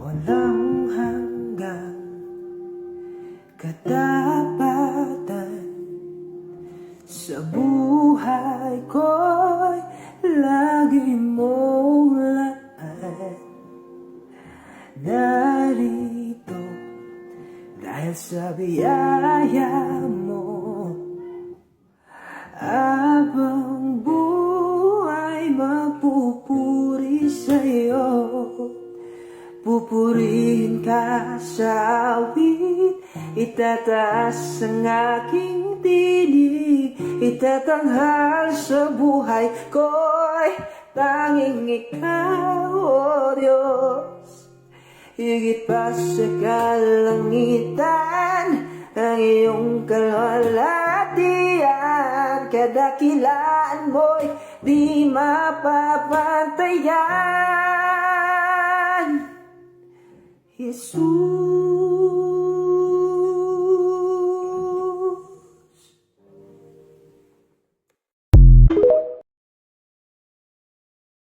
walang hanggang katapatan sa buhay ko'y lagi mong lahat. Narito dahil sa biyaya mo, habang buhay magpupuri sa'yo. Pupurihin ka sa awit, itataas ang aking tinig, itatanghal sa buhay ko'y tanging ikaw, O Diyos. Higit pa sa kalangitan, ang iyong kalwalhatian, kadakilaan mo'y di mapapantayan. Jesus.